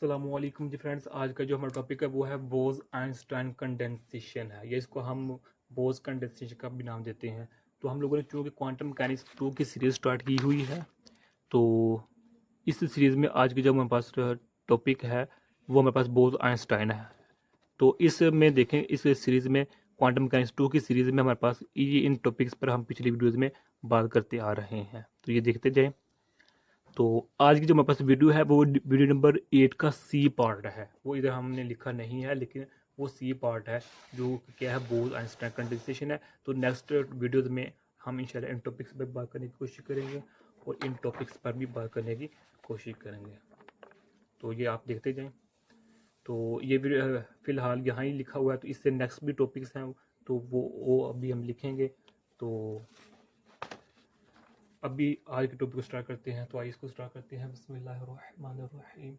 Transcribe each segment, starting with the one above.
अस्सलामुअलैकुम जी फ्रेंड्स। आज का जो हमारा टॉपिक है वो है बोज आइंस्टाइन कंडेंसेशन है, या इसको हम बोज कंडेंसेशन का भी नाम देते हैं। तो हम लोगों ने चूँकि क्वांटम मैकेनिक्स 2 की सीरीज़ स्टार्ट की हुई है, तो इस सीरीज़ में आज की जो हमारे पास टॉपिक है वो हमारे पास बोज आइंस्टाइन है। तो इसमें देखें, इस सीरीज़ में क्वांटम मैकेनिक्स 2 की सीरीज़ में हमारे पास ये इन टॉपिक्स पर हम पिछली वीडियोज़ में बात करते आ रहे हैं, तो ये देखते जाएँ। तो आज की जो हमारे पास वीडियो है वो वीडियो नंबर 8 का सी पार्ट है। वो इधर हमने लिखा नहीं है, लेकिन वो सी पार्ट है जो क्या है, बोज आइंस्टाइन कंडेंसेशन है। तो नेक्स्ट वीडियोज में हम इंशाल्लाह इन टॉपिक्स पर बात करने की कोशिश करेंगे और इन टॉपिक्स पर भी बात करने की कोशिश करेंगे। तो ये आप देखते जाएं। तो ये फ़िलहाल यहाँ ही लिखा हुआ है, तो इससे नेक्स्ट भी टॉपिक्स हैं, तो वो अभी हम लिखेंगे। तो अभी आज के टॉपिक को स्टार्ट करते हैं। तो आइए इसको स्टार्ट करते हैं। बिस्मिल्लाहिर्रहमानिर्रहीम,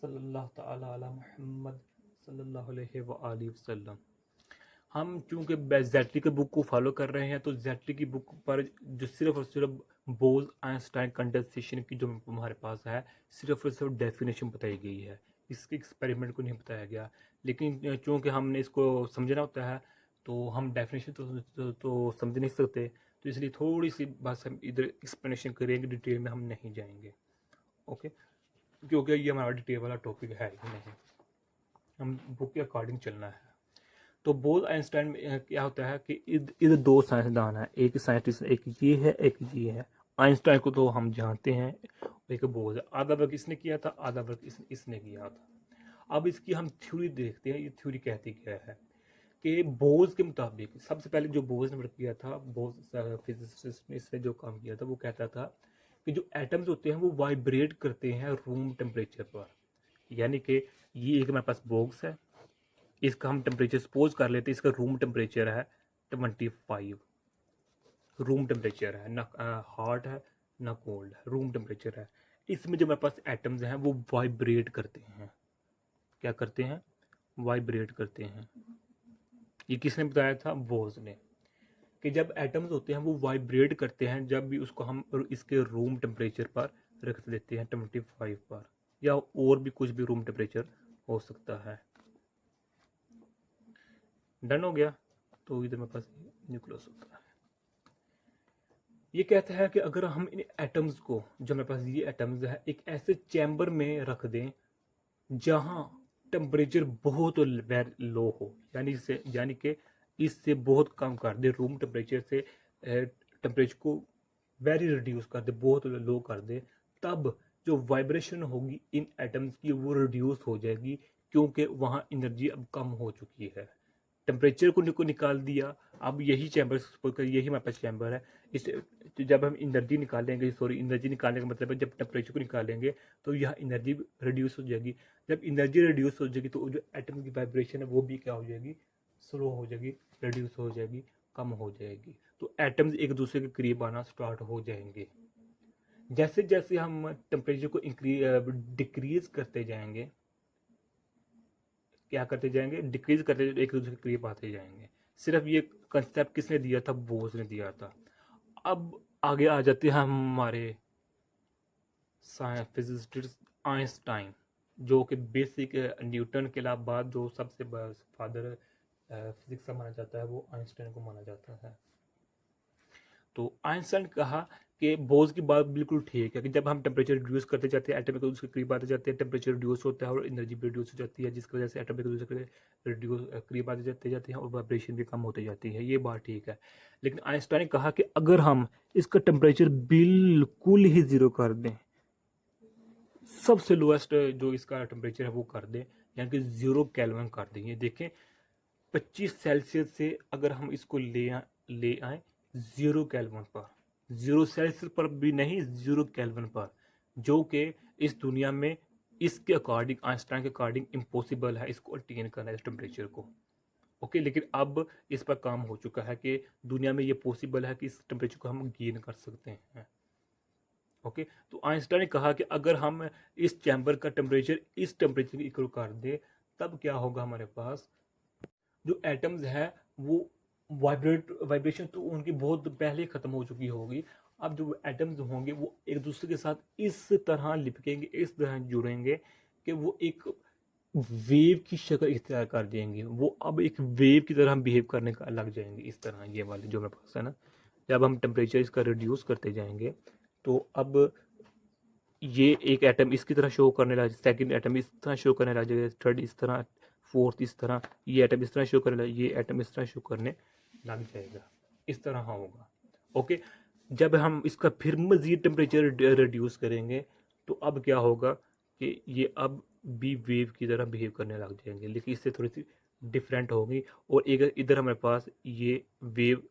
सल्लल्लाहु तआला अला मुहम्मद सल्लल्लाहु अलैहि व आलिहि वसल्लम। हम चूंकि जेटली के बुक को फॉलो कर रहे हैं, तो जेटली की बुक पर जो सिर्फ और सिर्फ बोज आइंस्टाइन कंडेंसेशन की जो हमारे पास है, सिर्फ और सिर्फ डेफिनेशन बताई गई है, इसके एक्सपेरिमेंट को नहीं बताया गया। लेकिन चूंकि हमने इसको समझना होता है, तो हम डेफिनेशन तो समझ नहीं सकते, तो इसलिए थोड़ी सी बात हम इधर एक्सप्लेनेशन करेंगे, डिटेल में हम नहीं जाएंगे। ओके, क्योंकि ये हमारा डिटेल वाला टॉपिक है ही नहीं, हम बुक के अकॉर्डिंग चलना है। तो बोज आइंस्टाइन में क्या होता है कि इधर दो साइंसदान हैं, एक साइंटिस्ट, एक ये है एक ये है। आइंस्टाइन को तो हम जानते हैं, एक बोज है। आधा वर्क इसने किया था, आधा वर्क इसने किया था। अब इसकी हम थ्योरी देखते हैं, ये थ्योरी कहती क्या है कि बोज के मुताबिक सबसे पहले जो बोज ने वर्क किया था, बोज फिजिसिस्ट ने इसने जो काम किया था, वो कहता था कि जो एटम्स होते हैं वो वाइब्रेट करते हैं रूम टेम्परेचर पर। यानी कि ये एक हमारे पास बॉक्स है, इसका हम टेम्परेचर सपोज कर लेते हैं, इसका रूम टेम्परेचर है 25, रूम टेम्परेचर है, ना हॉट है ना कोल्ड है, रूम टेम्परेचर है। इसमें जो हमारे पास एटम्स हैं वो वाइब्रेट करते हैं। क्या करते हैं? वाइब्रेट करते हैं। ये किसने बताया था? बोज ने। कि जब एटम्स होते हैं वो वाइब्रेट करते हैं जब भी उसको हम इसके रूम टेम्परेचर पर रख देते हैं 25 पर, या और भी कुछ भी रूम टेम्परेचर हो सकता है। डन हो गया? तो इधर मेरे पास न्यूक्लियस होता है। ये कहता है कि अगर हम इन एटम्स को, जो मेरे पास ये एटम्स है, एक ऐसे चैम्बर में रख दें जहां टेम्परेचर बहुत लो हो, यानी कि इससे बहुत कम कर दे, रूम टेम्परेचर से टेम्परेचर को वेरी रिड्यूस कर दे, बहुत लो कर दे, तब जो वाइब्रेशन होगी इन एटम्स की वो रिड्यूस हो जाएगी, क्योंकि वहाँ एनर्जी अब कम हो चुकी है। टेम्परेचर को निकाल दिया। अब यही चैम्बर, यही हमारे पास चैम्बर है। इस जब हम एनर्जी निकालने का मतलब है जब टेम्परेचर को निकालेंगे तो यह एनर्जी रिड्यूस हो जाएगी। जब एनर्जी रिड्यूस हो जाएगी तो जो एटम की वाइब्रेशन है वो भी क्या हो जाएगी? स्लो हो जाएगी, रिड्यूस हो जाएगी, कम हो जाएगी। तो एटम्स एक दूसरे के करीब आना स्टार्ट हो जाएंगे। जैसे जैसे हम टेम्परेचर को डिक्रीज करते जाएंगे, क्या करते जाएंगे? डिक्रीज करते एक दूसरे के करीब आते जाएंगे। सिर्फ ये कंसेप्ट किसने दिया था? बोस ने दिया था। अब आगे आ जाते हैं हमारे फिजिसिस्ट आइंस्टाइन, जो कि बेसिक न्यूटन के अलावा बाद जो सबसे फादर फिजिक्स का माना जाता है वो आइंस्टाइन को माना जाता है। तो आइंस्टाइन कहा कि बोज की बात बिल्कुल ठीक है कि जब हम टेम्परेचर रिड्यूस करते जाते हैं, एटम एक दूसरे के करीब आते जाते हैं, टेम्परेचर रिड्यूस होता है और एनर्जी भी रिड्यूस हो जाती है, जिसकी वजह से एटम एक दूसरे के रिड्यूस करीब आते जाते हैं और वाइब्रेशन भी कम होती जाती है। ये बात ठीक है। लेकिन आइंस्टाइन ने कहा कि अगर हम इसका टेम्परेचर बिल्कुल ही ज़ीरो कर दें, सबसे लोएस्ट जो इसका टेम्परेचर है वो कर दें, यानी कि 0 केल्विन कर दें। ये देखें, 25 सेल्सियस से अगर हम इसको ले आए 0 केल्विन पर, 0 सेल्सियस पर भी नहीं, 0 केल्विन पर, जो कि इस दुनिया में इसके अकॉर्डिंग, आइंस्टाइन के अकॉर्डिंग इम्पॉसिबल है इसको अटेन करना, इस टेम्परेचर को। ओके, लेकिन अब इस पर काम हो चुका है कि दुनिया में ये पॉसिबल है कि इस टेम्परेचर को हम गेन कर सकते हैं। ओके, तो आइंस्टाइन ने कहा कि अगर हम इस चैम्बर का टेम्परेचर इस टेम्परेचर के इक्वल कर दे, तब क्या होगा? हमारे पास जो एटम्स है वो वाइब्रेशन तो उनकी बहुत पहले ही खत्म हो चुकी होगी। अब जो एटम्स होंगे वो एक दूसरे के साथ इस तरह लिपकेंगे, इस तरह जुड़ेंगे कि वो एक वेव की शक्ल इख्तियार कर देंगे, वो अब एक वेव की तरह हम बिहेव करने का लग जाएंगे। इस तरह ये वाले जो मेरे पास है ना, जब हम टेम्परेचर इसका रिड्यूस करते जाएंगे तो अब ये एक एटम इसकी तरह शो करने लग, सेकंड एटम इस तरह शो करने लग जाएगा, थर्ड इस तरह, फोर्थ इस तरह, ये एटम इस तरह शो करने लग, ये एटम इस तरह शो करने लग जाएगा। इस तरह होगा। ओके, जब हम इसका फिर मज़ीद टेम्परेचर रिड्यूस करेंगे तो अब क्या होगा कि ये अब भी वेव की तरह बिहेव करने लग जाएंगे, लेकिन इससे थोड़ी सी डिफरेंट होगी। और एक इधर हमारे पास ये वेव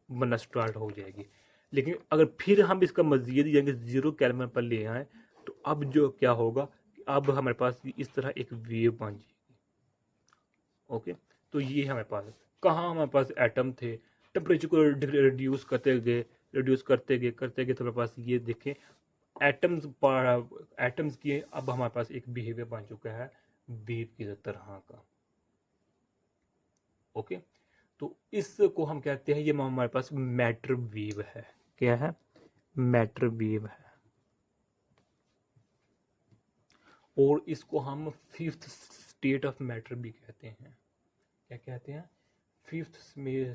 बनना स्टार्ट हो जाएगी। लेकिन अगर फिर हम इसका मज़ीद यानी 0 केल्विन पर ले आए तो अब जो क्या होगा, अब हमारे पास इस तरह एक वेव बन जाएगी। ओके, तो ये हमारे पास कहाँ हमारे पास एटम थे, टेम्परेचर को रिड्यूस करते गए तो हमारे पास ये देखें एटम्स की अब हमारे पास एक बिहेवियर बन चुका है वेव की तरह का। ओके, तो इसको हम कहते हैं, ये हमारे पास मैटर वेव है। क्या है? मैटर वेव है। और इसको हम फिफ्थ स्टेट ऑफ मैटर भी कहते हैं। क्या कहते हैं? फिफ्थ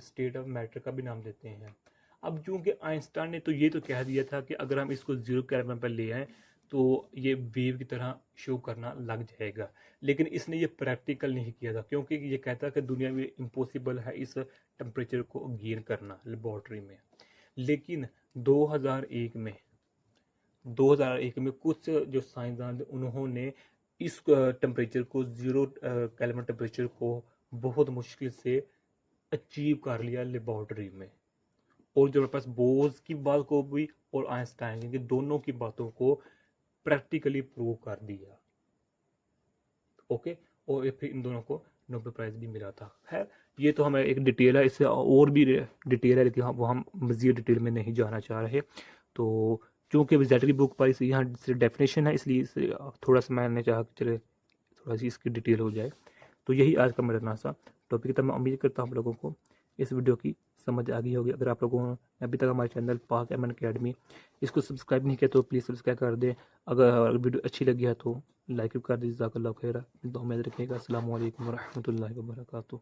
स्टेट ऑफ मैटर का भी नाम देते हैं। अब चूंकि आइंस्टाइन ने तो ये तो कह दिया था कि अगर हम इसको 0 केल्विन पर ले आए तो ये वेव की तरह शो करना लग जाएगा, लेकिन इसने ये प्रैक्टिकल नहीं किया था, क्योंकि ये कहता कि दुनिया में इम्पॉसिबल है इस टेम्परेचर को गेन करना लेबॉर्ट्री में। लेकिन 2001 में कुछ जो साइंसदान थे उन्होंने इस टेम्परेचर को 0 केल्विन टेम्परेचर को बहुत मुश्किल से अचीव कर लिया लेबॉर्ट्री में। और जो मेरे पास बोज की बात को भी और आइंस्टाइन की दोनों की बातों को प्रैक्टिकली प्रूव कर दिया। ओके, और फिर इन दोनों को नोबेल प्राइज भी मिला था। है, ये तो हमें एक डिटेल है, इससे और भी डिटेल है, लेकिन वो हम मज़ीद डिटेल में नहीं जाना चाह रहे। तो चूँकि विजेटर की बुक पर यहाँ डेफिनेशन है, इसलिए इसे थोड़ा सा मैंने चाहा कि चले थोड़ा सी इसकी डिटेल हो जाए। तो यही आज का मेरा नासा टॉपिक था। मैं उम्मीद करता हूँ आप लोगों को इस वीडियो की समझ आ गई होगी। अगर आप लोगों ने अभी तक हमारे चैनल पाक एमन अकेडमी इसको सब्सक्राइब नहीं किया तो प्लीज़ सब्सक्राइब कर दें। अगर वीडियो अच्छी लगी है तो लाइक भी कर दीजिए। जज़ाकल्लाहु खैरा। दुआ में रखिएगा। अस्सलामु अलैकुम व रहमतुल्लाहि व बरकातुहू।